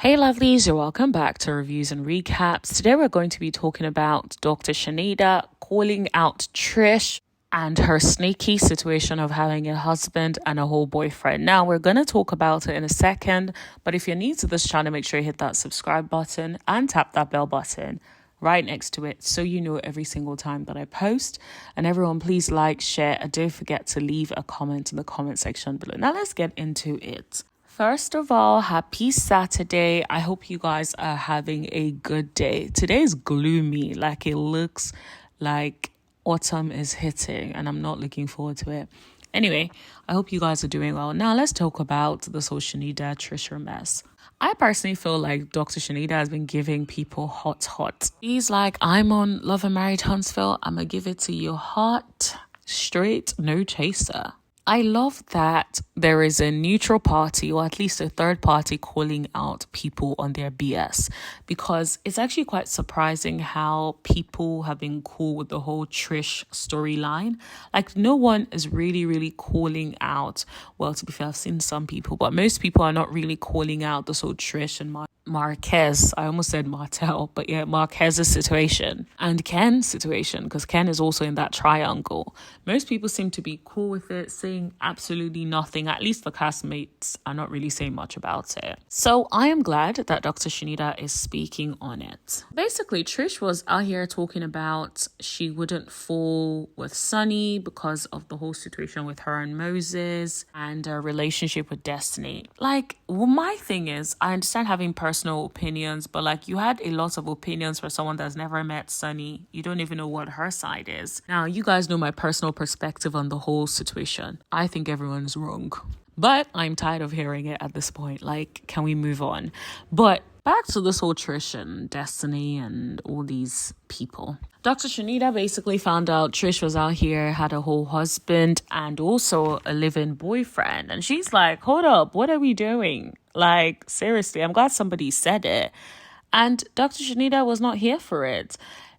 Hey lovelies, you're welcome back to Reviews and Recaps. Today we're going to be talking about Dr. Chanita calling out Trish and her sneaky situation of having a husband and a whole boyfriend. Now, we're going to talk about it in a second, but if you're new to this channel, make sure you hit that subscribe button and tap that bell button right next to it so you know every single time that I post. And everyone, please like, share, and don't forget to leave a comment in the comment section below. Now, let's get into it. First of all, happy Saturday. I hope you guys are having a good day. Today is gloomy, like it looks like autumn is hitting, and I'm not looking forward to it. Anyway, I hope you guys are doing well. Now, let's talk about this whole Chanita Trisha mess. I personally feel like Dr. Chanita has been giving people hot. He's like, I'm on Love and Married Huntsville. I'm going to give it to you hot, straight, no chaser. I love that there is a neutral party, or at least a third party, calling out people on their BS, because it's actually quite surprising how people have been cool with the whole Trish storyline. Like, no one is really calling out. Well, to be fair, I've seen some people, but most people are not really calling out this whole Trish and Marquez. I almost said Martel, but yeah, Marquez's situation and Ken's situation, because Ken is also in that triangle. Most people seem to be cool with it, saying absolutely nothing. At least the castmates are not really saying much about it. So I am glad that Dr. Chanita is speaking on it. Basically, Trish was out here talking about she wouldn't fall with Sonny because of the whole situation with her and Moses and her relationship with Destiny. Like, well, my thing is, I understand having personal opinions, but like, you had a lot of opinions for someone that's never met Sonny. You don't even know what her side is. Now, you guys know my personal perspective on the whole situation. I think everyone's wrong, but I'm tired of hearing it at this point. Like, can we move on? But back to this whole Trish and Destiny and all these people. Dr. Chanita basically found out Trish was out here, had a whole husband and also a live-in boyfriend. And she's like, hold up, what are we doing? Like, seriously, I'm glad somebody said it. And Dr. Chanita was not here for it.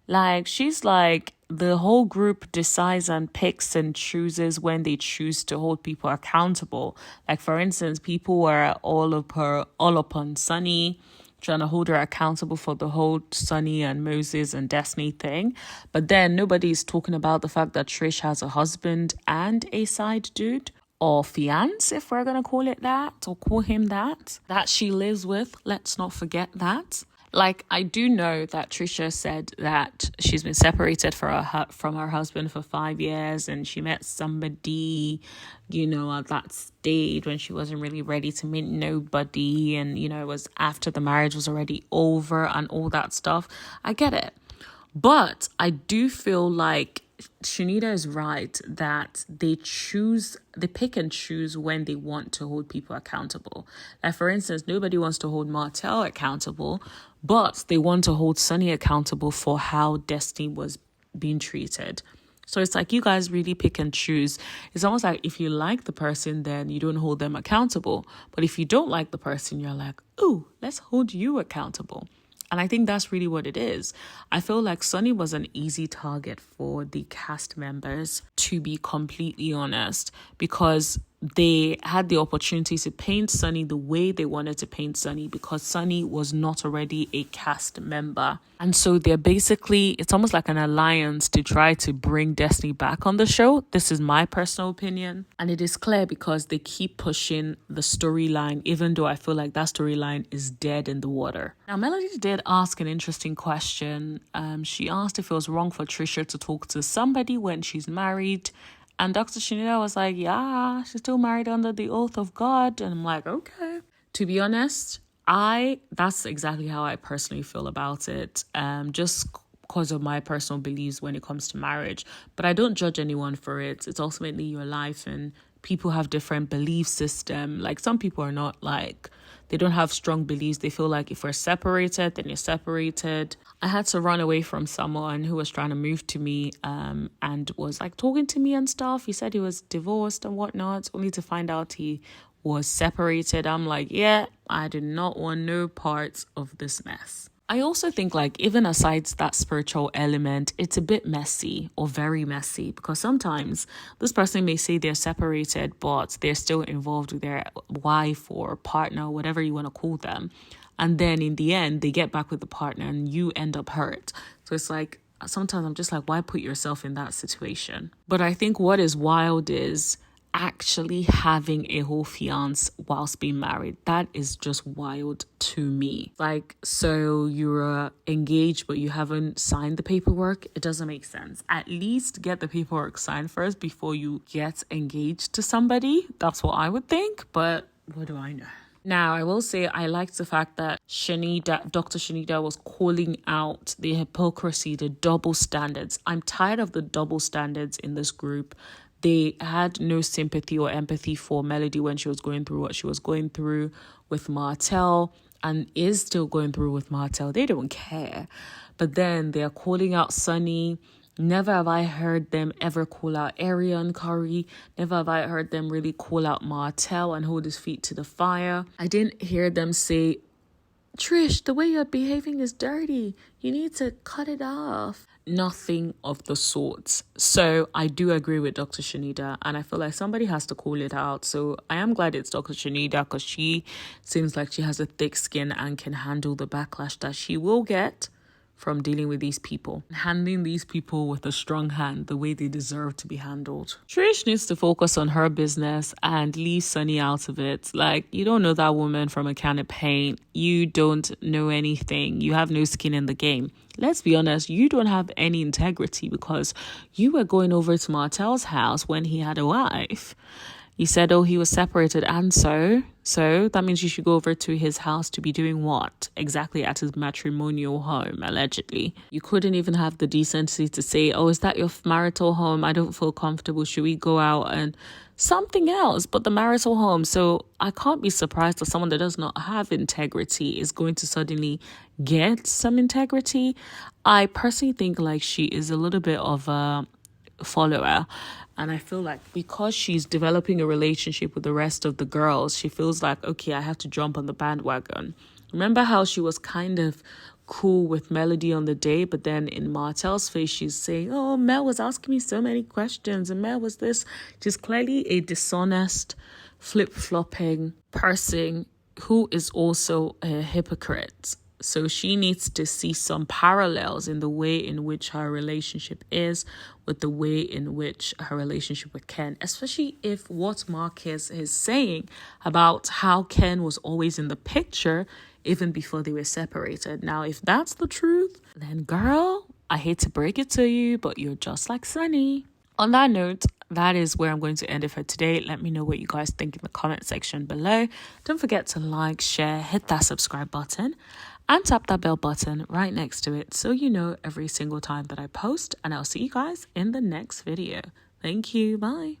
Like, she's like, the whole group decides and picks and chooses when they choose to hold people accountable. Like, for instance, people were all up on Sonny, trying to hold her accountable for the whole Sonny and Moses and Destiny thing. But then nobody's talking about the fact that Trish has a husband and a side dude, or fiance, if we're going to call it that, or call him that she lives with. Let's not forget that. Like, I do know that Trisha said that she's been separated from her husband for 5 years, and she met somebody, at that stage when she wasn't really ready to meet nobody, and, it was after the marriage was already over and all that stuff. I get it. But I do feel like Chanita is right that they pick and choose when they want to hold people accountable. Like, for instance, nobody wants to hold Martel accountable, but they want to hold Sonny accountable for how Destiny was being treated. So it's like, you guys really pick and choose. It's almost like, if you like the person, then you don't hold them accountable. But if you don't like the person, you're like, ooh, let's hold you accountable. And I think that's really what it is. I feel like Sonny was an easy target for the cast members, to be completely honest, because they had the opportunity to paint Sonny the way they wanted to paint Sonny, because Sonny was not already a cast member. And so it's almost like an alliance to try to bring Destiny back on the show. This is my personal opinion. And it is clear because they keep pushing the storyline, even though I feel like that storyline is dead in the water. Now, Melody did ask an interesting question. She asked if it was wrong for Trisha to talk to somebody when she's married. And Dr. Chanita was like, yeah, she's still married under the oath of God. And I'm like, okay. To be honest, that's exactly how I personally feel about it. Just because of my personal beliefs when it comes to marriage. But I don't judge anyone for it. It's ultimately your life, and people have different belief system. Like, some people are not like, they don't have strong beliefs. They feel like if we're separated, then you're separated. I had to run away from someone who was trying to move to me and was like talking to me and stuff. He said he was divorced and whatnot, only to find out he was separated. I'm like, yeah, I do not want no parts of this mess. I also think, like, even aside that spiritual element, it's a bit messy or very messy, because sometimes this person may say they're separated, but they're still involved with their wife or partner, whatever you want to call them. And then in the end, they get back with the partner and you end up hurt. So it's like, sometimes I'm just like, why put yourself in that situation? But I think what is wild is actually having a whole fiance whilst being married. That is just wild to me. Like, so you're engaged but you haven't signed the paperwork. It doesn't make sense. At least get the paperwork signed first before you get engaged to somebody. That's what I would think, but what do I know? Now, I will say I liked the fact that Dr. Chanita was calling out the hypocrisy, the double standards. I'm tired of the double standards in this group. They had no sympathy or empathy for Melody when she was going through what she was going through with Martell, and is still going through with Martell. They don't care. But then they're calling out Sunny. Never have I heard them ever call out Arian Curry. Never have I heard them really call out Martell and hold his feet to the fire. I didn't hear them say, Trish, the way you're behaving is dirty. You need to cut it off. Nothing of the sorts. So I do agree with Dr. Chanita, and I feel like somebody has to call it out. So I am glad it's Dr. Chanita, because she seems like she has a thick skin and can handle the backlash that she will get from dealing with these people. Handling these people with a strong hand, the way they deserve to be handled. Trish needs to focus on her business and leave Sunny out of it. Like, you don't know that woman from a can of paint. You don't know anything. You have no skin in the game. Let's be honest, you don't have any integrity, because you were going over to Martell's house when he had a wife. You said, oh, he was separated, and so that means you should go over to his house to be doing what? Exactly, at his matrimonial home, allegedly. You couldn't even have the decency to say, oh, is that your marital home? I don't feel comfortable. Should we go out and something else but the marital home? So I can't be surprised that someone that does not have integrity is going to suddenly get some integrity. I personally think like she is a little bit of a follower, and I feel like because she's developing a relationship with the rest of the girls, she feels like, okay, I have to jump on the bandwagon. Remember how she was kind of cool with Melody on the day, but then in Martell's face she's saying, oh, Mel was asking me so many questions and Mel was this. She's clearly a dishonest, flip-flopping person who is also a hypocrite. So she needs to see some parallels in the way in which her relationship is with the way in which her relationship with Ken, especially if what Marcus is saying about how Ken was always in the picture even before they were separated. Now, if that's the truth, then girl, I hate to break it to you, but you're just like Sunny. On that note, that is where I'm going to end it for today. Let me know what you guys think in the comment section below. Don't forget to like, share, hit that subscribe button, and tap that bell button right next to it so you know every single time that I post. And I'll see you guys in the next video. Thank you. Bye.